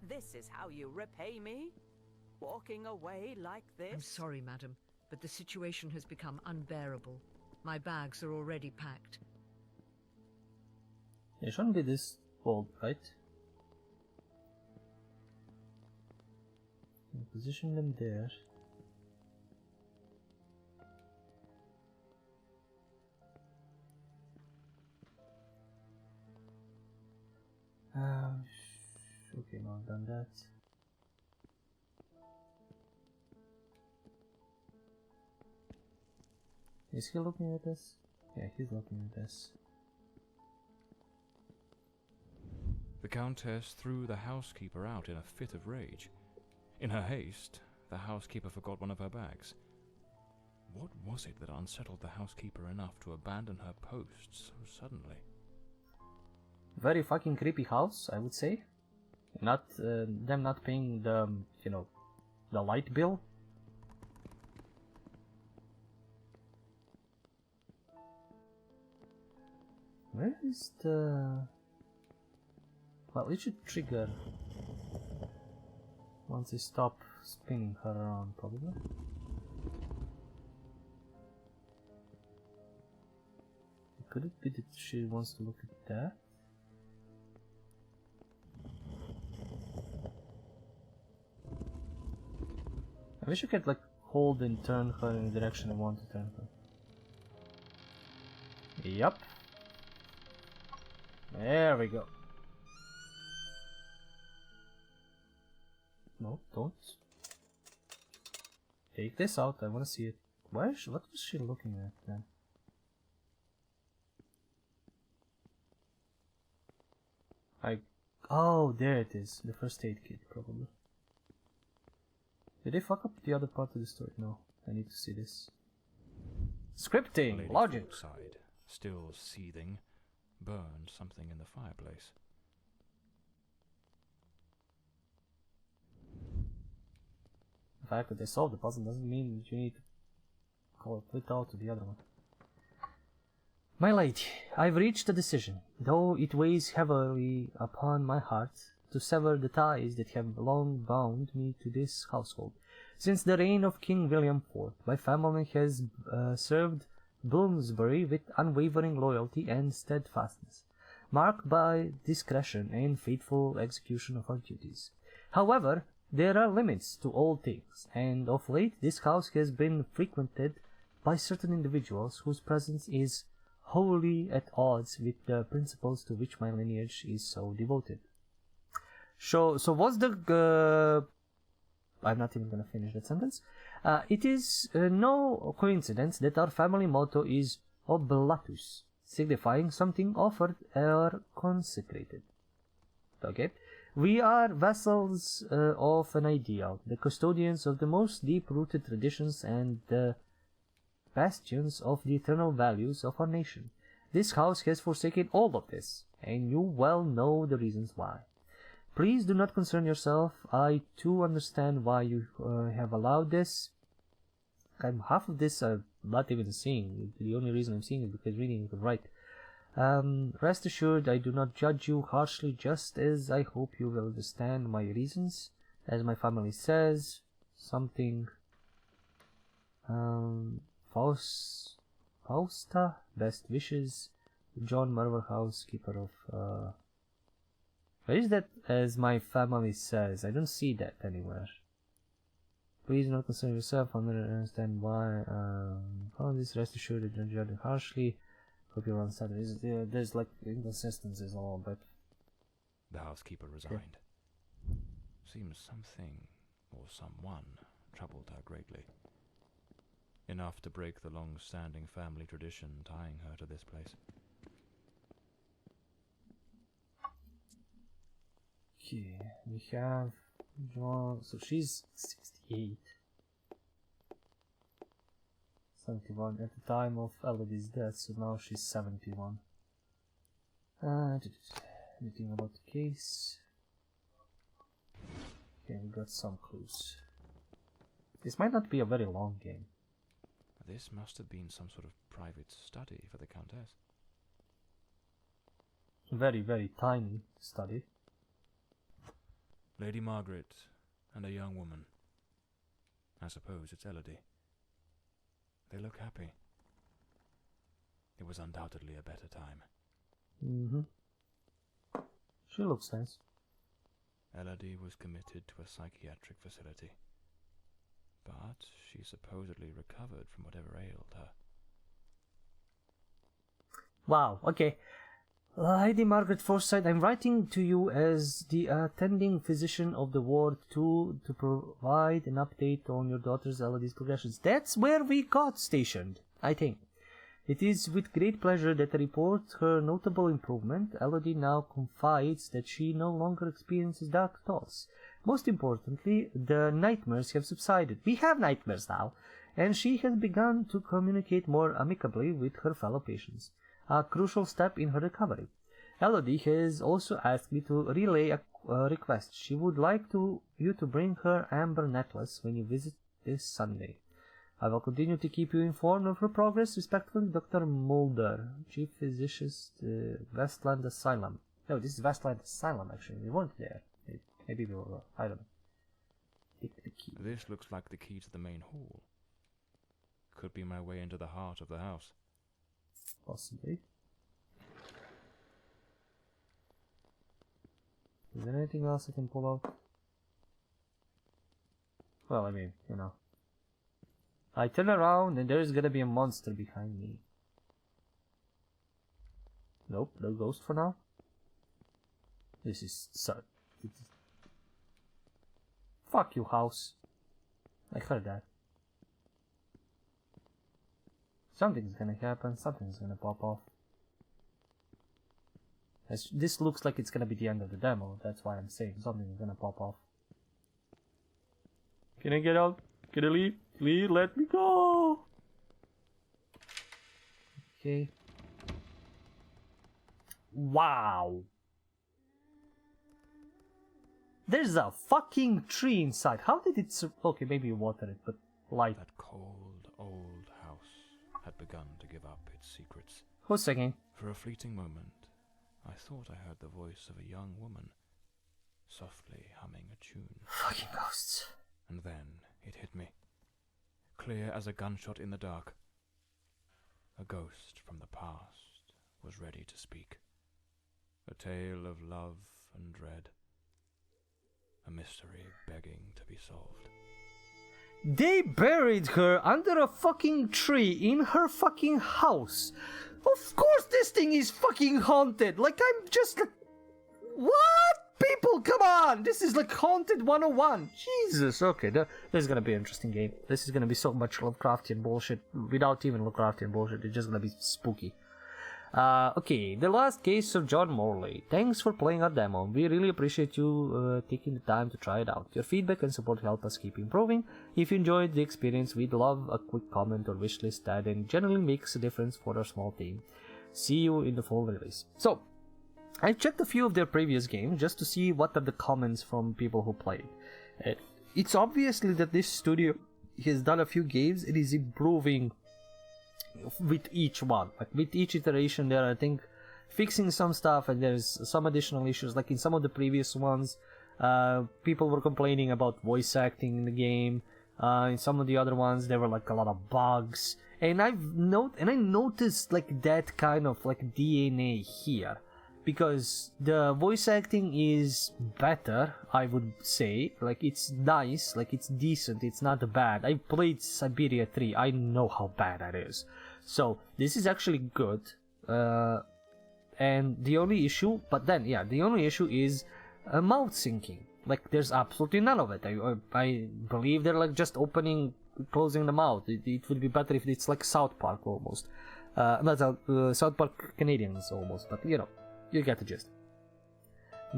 this is how you repay me? Walking away like this? I'm sorry, madam, but the situation has become unbearable. My bags are already packed. It shouldn't be this bold, right? Position them there. Okay, now I've done that. Is he looking at this? Yeah, he's looking at this. The Countess threw the housekeeper out in a fit of rage. In her haste, the housekeeper forgot one of her bags. What was it that unsettled the housekeeper enough to abandon her post so suddenly? Very fucking creepy house, I would say. Not them not paying the the light bill. Where is the... Well, it should trigger once they stop spinning her around, probably. Could it be that she wants to look at that? I wish I could like hold and turn her in the direction I want to turn her. Yup. There we go. No, don't. Take this out, I wanna see it. What was she looking at then? Oh, there it is. The first aid kit, probably. Did they fuck up the other part of the story? No, I need to see this. Scripting, logic. Outside, still seething, burned something in the fireplace. The fact that they solved the puzzle doesn't mean that you need to call it out to the other one. My lady, I've reached a decision, though it weighs heavily upon my heart, to sever the ties that have long bound me to this household. Since the reign of King William IV, my family has served Bloomsbury with unwavering loyalty and steadfastness, marked by discretion and faithful execution of our duties. However, there are limits to all things, and of late this house has been frequented by certain individuals whose presence is wholly at odds with the principles to which my lineage is so devoted. So what's the... I'm not even gonna finish that sentence. It is no coincidence that our family motto is oblatus, signifying something offered or consecrated. Okay? We are vessels of an ideal, the custodians of the most deep-rooted traditions and the bastions of the eternal values of our nation. This house has forsaken all of this, and you well know the reasons why. Please do not concern yourself. I too understand why you have allowed this. Half of this I'm not even seeing. The only reason I'm seeing is because reading it right. Rest assured, I do not judge you harshly, just as I hope you will understand my reasons. As my family says, something... Fausta, best wishes, John Merver, housekeeper of... Where is that, as my family says? I don't see that anywhere. Please do not concern yourself, I understand why. Follow this, rest assured, I don't judge you harshly. Hope you're on Saturdays. There's like inconsistencies all, but... The housekeeper resigned. Seems something, or someone, troubled her greatly. Enough to break the long-standing family tradition tying her to this place. Okay, we have Joan, so she's 68. 71 at the time of Elodie's death, so now she's 71. Anything about the case? Okay, we got some clues. This might not be a very long game. This must have been some sort of private study for the Countess. Very, very tiny study. Lady Margaret and a young woman. I suppose it's Elodie. They look happy. It was undoubtedly a better time. She looks nice. Elodie was committed to a psychiatric facility, but she supposedly recovered from whatever ailed her. Wow, okay. Lady Margaret Forsyth, I'm writing to you as the attending physician of the ward to provide an update on your daughter's Elodie's progressions. That's where we got stationed, I think. It is with great pleasure that I report her notable improvement. Elodie now confides that she no longer experiences dark thoughts. Most importantly, the nightmares have subsided. We have nightmares now, and she has begun to communicate more amicably with her fellow patients. A crucial step in her recovery. Elodie has also asked me to relay a request. She would like you to bring her amber necklace when you visit this Sunday. I will continue to keep you informed of her progress. Respectfully, Dr. Mulder, Chief Physicist, Westland Asylum. No, this is Westland Asylum, actually. We weren't there. Maybe we were, I don't know. Take the key. This looks like the key to the main hall. Could be my way into the heart of the house. Possibly. Is there anything else I can pull out? Well, I mean, you know. I turn around and there's gonna be a monster behind me. Nope, no ghost for now. This is so... Fuck you, house. I heard that. Something's gonna happen, something's gonna pop off. This looks like it's gonna be the end of the demo, that's why I'm saying something's gonna pop off. Can I get out? Can I leave? Please let me go! Okay. Wow! There's a fucking tree inside. How did it okay, maybe you water it, but light. That cold, old house had begun to give up its secrets. Who's singing? For a fleeting moment, I thought I heard the voice of a young woman, softly humming a tune. Fucking ghosts. And then it hit me, clear as a gunshot in the dark. A ghost from the past was ready to speak. A tale of love and dread. A mystery begging to be solved. They buried her under a fucking tree in her fucking house. Of course this thing is fucking haunted. Like, I'm just like... What? People, come on! This is like Haunted 101. Jesus, okay, this is gonna be an interesting game. This is gonna be so much Lovecraftian bullshit without even Lovecraftian bullshit. It's just gonna be spooky. Okay, The Last Case of John Morley. Thanks for playing our demo. We really appreciate you taking the time to try it out. Your feedback and support help us keep improving. If you enjoyed the experience, we'd love a quick comment or wishlist that and generally makes a difference for our small team. See you in the full release. So, I checked a few of their previous games just to see what are the comments from people who played. It's obviously that this studio has done a few games. It is improving with each one. Like with each iteration, they're, I think, fixing some stuff, and there's some additional issues. Like in some of the previous ones, people were complaining about voice acting in the game. In some of the other ones, there were like a lot of bugs, and I noticed like that kind of like DNA here. Because the voice acting is better, I would say. Like, it's nice, like, it's decent, it's not bad. I played Siberia 3, I know how bad that is. So, this is actually good. And the only issue, the only issue is mouth syncing. Like, there's absolutely none of it. I believe they're, like, just opening, closing the mouth. It would be better if it's like South Park, almost. Not South Park Canadians, almost, but, you know. You get the gist.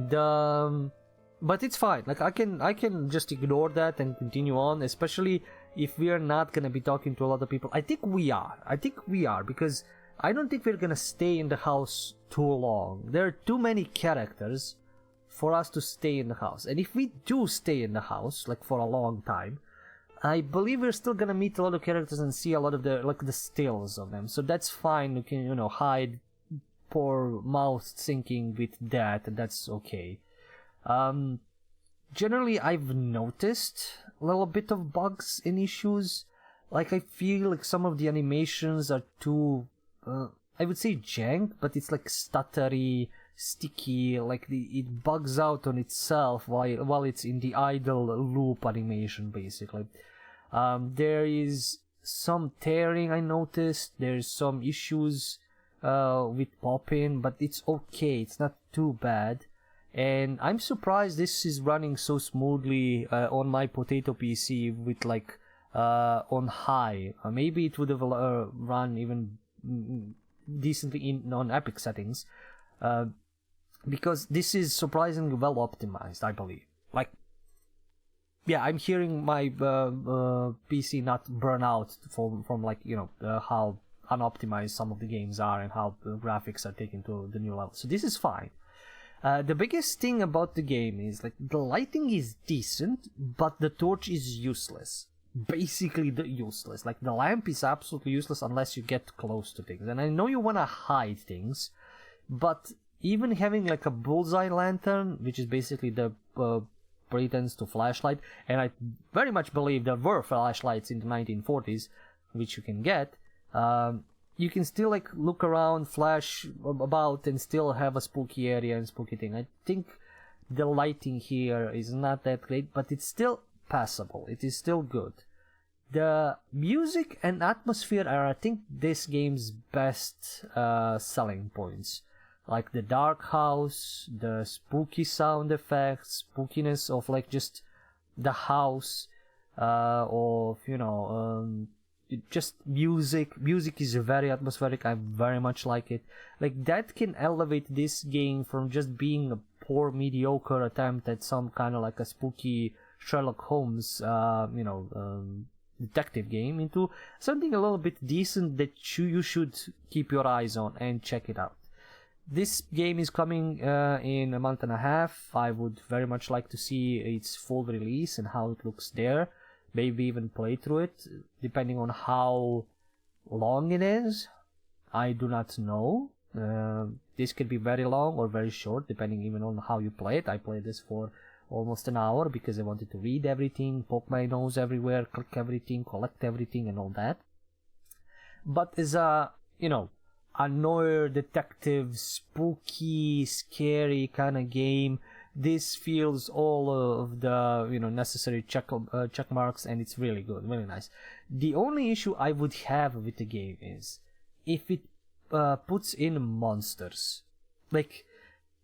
But it's fine. Like I can just ignore that and continue on, especially if we are not gonna be talking to a lot of people. I think we are because I don't think we're gonna stay in the house too long. There are too many characters for us to stay in the house. And if we do stay in the house, like for a long time, I believe we're still gonna meet a lot of characters and see a lot of the stills of them. So that's fine. You can hide poor mouth syncing with that, and that's okay. Generally, I've noticed a little bit of bugs and issues. Like, I feel like some of the animations are too, I would say jank, but it's like stuttery, sticky, like it bugs out on itself while it's in the idle loop animation, basically. There is some tearing I noticed, there's some issues with popping, but it's okay, it's not too bad. And I'm surprised this is running so smoothly on my potato PC with like on high. Maybe it would have run even decently on Epic settings, because this is surprisingly well optimized, I believe. Like, yeah, I'm hearing my PC not burn out from like how unoptimized some of the games are and how the graphics are taken to the new level. So this is fine. The biggest thing about the game is like the lighting is decent, but the torch is useless. Basically useless. Like the lamp is absolutely useless unless you get close to things. And I know you want to hide things, but even having like a bullseye lantern, which is basically the pretense to flashlight, and I very much believe there were flashlights in the 1940s, which you can get, you can still like look around, flash about, and still have a spooky area and spooky thing. I think the lighting here is not that great, but it's still passable. It is still good. The music and atmosphere are, I think, this game's best selling points. Like the dark house, the spooky sound effects, spookiness of like just the house, of just music. Music is very atmospheric. I very much like it. Like that can elevate this game from just being a poor, mediocre attempt at some kind of like a spooky Sherlock Holmes, detective game into something a little bit decent that you should keep your eyes on and check it out. This game is coming in a month and a half. I would very much like to see its full release and how it looks there. Maybe even play through it, depending on how long it is. I do not know. This could be very long or very short, depending even on how you play it. I played this for almost an hour because I wanted to read everything, poke my nose everywhere, click everything, collect everything, and all that. But as a noir detective, spooky, scary kind of game, this feels all of the necessary check marks, and it's really good, really nice. The only issue I would have with the game is if it puts in monsters. Like,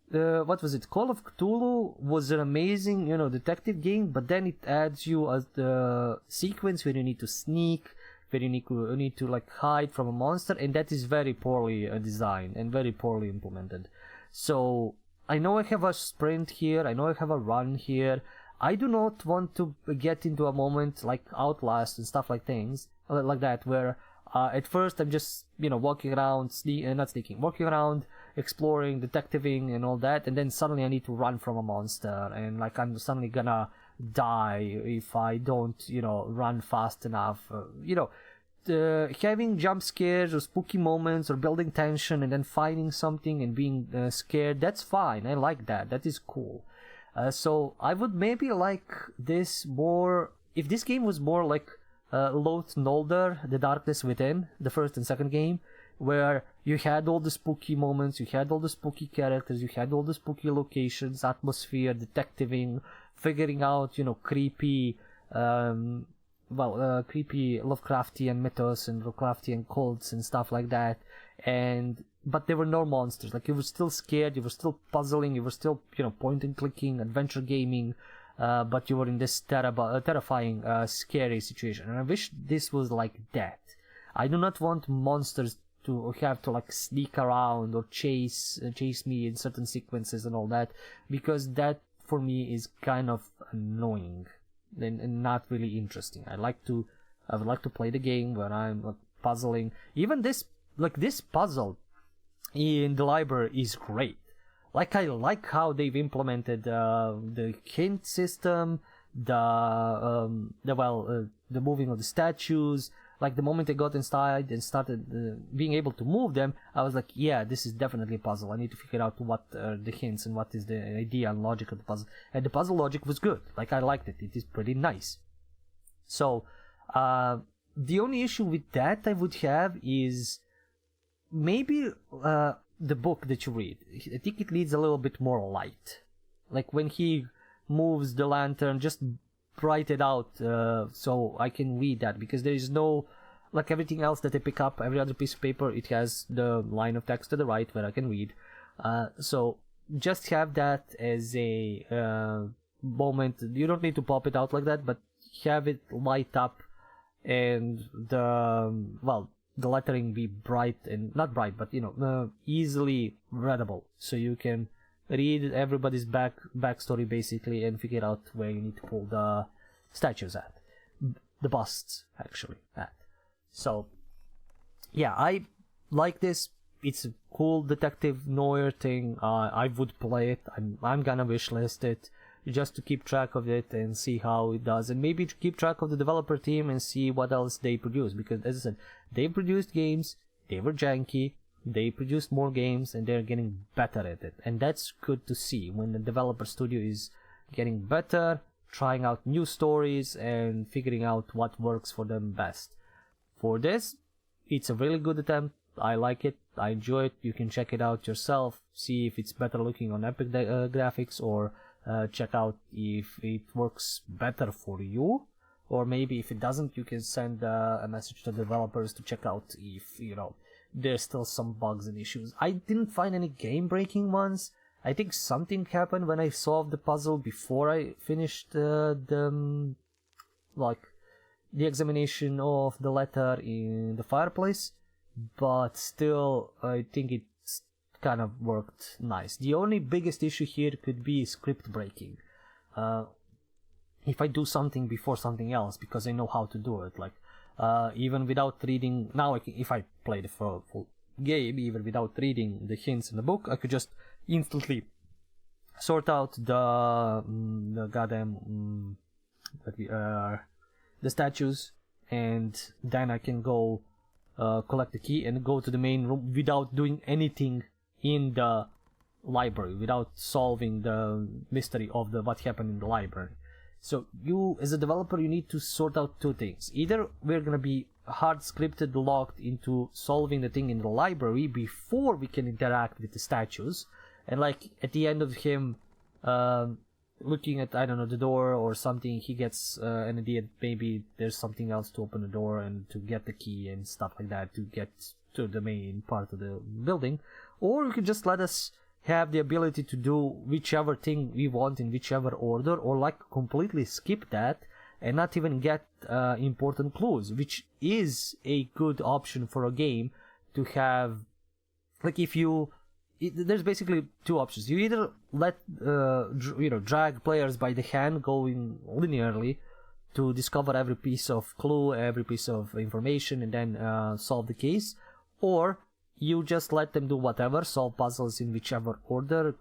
what was it? Call of Cthulhu was an amazing, detective game, but then it adds you the sequence where you need to sneak, where you need to like hide from a monster, and that is very poorly designed and very poorly implemented. So I know I have a sprint here, I know I have a run here. I do not want to get into a moment like Outlast and stuff like that, where at first I'm just walking around, walking around, exploring, detectiving and all that, and then suddenly I need to run from a monster, and like I'm suddenly gonna die if I don't run fast enough. Having jump scares or spooky moments or building tension and then finding something and being scared, that's fine. I like that is cool. So I would maybe like this more if this game was more like Loth Nolder, The Darkness Within, the first and second game, where you had all the spooky moments, you had all the spooky characters, you had all the spooky locations, atmosphere, detectiving, figuring out, creepy, creepy Lovecraftian mythos and Lovecraftian cults and stuff like that. But there were no monsters. Like, you were still scared, you were still puzzling, you were still, point and clicking, adventure gaming, but you were in this terrifying, scary situation. And I wish this was like that. I do not want monsters to have to like sneak around or chase me in certain sequences and all that, because that for me is kind of annoying and not really interesting. I would like to play the game where I'm puzzling. Even this puzzle in the library is great. Like, I like how they've implemented the hint system, the moving of the statues. Like, the moment I got inside and started being able to move them, I was like, yeah, this is definitely a puzzle. I need to figure out what are the hints and what is the idea and logic of the puzzle. And the puzzle logic was good. Like, I liked it. It is pretty nice. So, the only issue with that I would have is maybe the book that you read. I think it needs a little bit more light. Like, when he moves the lantern, just write it out so I can read that, because there is no, like everything else that I pick up, every other piece of paper, it has the line of text to the right where I can read. So just have that as a moment. You don't need to pop it out like that, but have it light up, and the lettering be bright, and not bright, but easily readable, so you can read everybody's backstory basically and figure out where you need to pull the statues at, the busts actually at. So yeah, I like this. It's a cool detective noir thing. I would play it. I'm gonna wishlist it just to keep track of it and see how it does, and maybe to keep track of the developer team and see what else they produce, because as I said, they produced games, they were janky, they produced more games, and they're getting better at it. And that's good to see when the developer studio is getting better, trying out new stories, and figuring out what works for them best. For this, it's a really good attempt. I like it. I enjoy it. You can check it out yourself, see if it's better looking on Epic graphics, or check out if it works better for you. Or maybe if it doesn't, you can send a message to the developers to check out if, there's still some bugs and issues. I didn't find any game-breaking ones. I think something happened when I solved the puzzle before I finished the examination of the letter in the fireplace, but still, I think it's kind of worked nice. The only biggest issue here could be script breaking. If I do something before something else, because I know how to do it, like even without reading, now if I play the full game, even without reading the hints in the book, I could just instantly sort out the goddamn the statues, and then I can go collect the key and go to the main room without doing anything in the library, without solving the mystery of what happened in the library. So you, as a developer, you need to sort out two things. Either we're gonna be hard scripted, locked into solving the thing in the library before we can interact with the statues, and like at the end of him looking at, I don't know, the door or something, he gets an idea that maybe there's something else to open the door and to get the key and stuff like that to get to the main part of the building. Or you can just let us have the ability to do whichever thing we want in whichever order, or like completely skip that and not even get important clues, which is a good option for a game to have. Like if you there's basically two options. You either let drag players by the hand going linearly to discover every piece of clue, every piece of information, and then solve the case, or you just let them do whatever, solve puzzles in whichever order,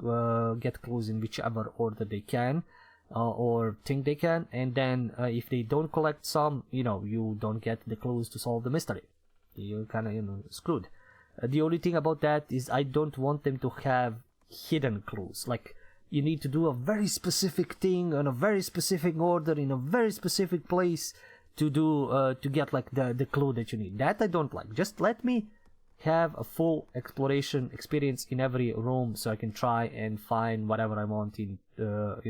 get clues in whichever order they can or think they can, and then if they don't collect some, you don't get the clues to solve the mystery. You're kind of screwed. The only thing about that is I don't want them to have hidden clues. Like, you need to do a very specific thing in a very specific order in a very specific place to get like the clue that you need. That I don't like. Just let me have a full exploration experience in every room, so I can try and find whatever I want in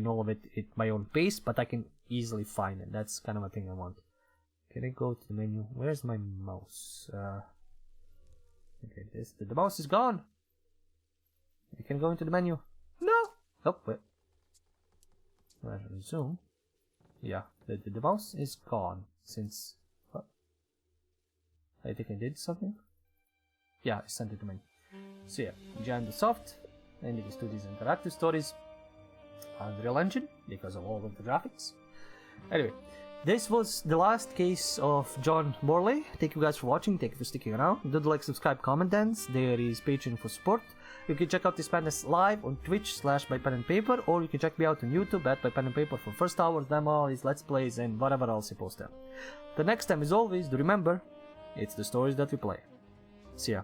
all of it at my own pace, but I can easily find it. That's kind of a thing I want. Can I go to the menu? Where's my mouse? Okay, the mouse is gone. I can go into the menu. No! Oh, wait. Resume. Yeah, the mouse is gone since... What? I think I did something. Yeah, I sent it to menu. So yeah, Giant the Soft, and it is to these interactive stories. Unreal Engine, because of all of the graphics. Anyway, this was the last case of John Morley. Thank you guys for watching, thank you for sticking around. Don't like, subscribe, comment, dance. There is Patreon for support. You can check out this madness live on Twitch /bypenandpaper, or you can check me out on YouTube at bypenandpaper for first hours, demos, let's plays, and whatever else you post there. The next time, as always, do remember, it's the stories that we play. See ya.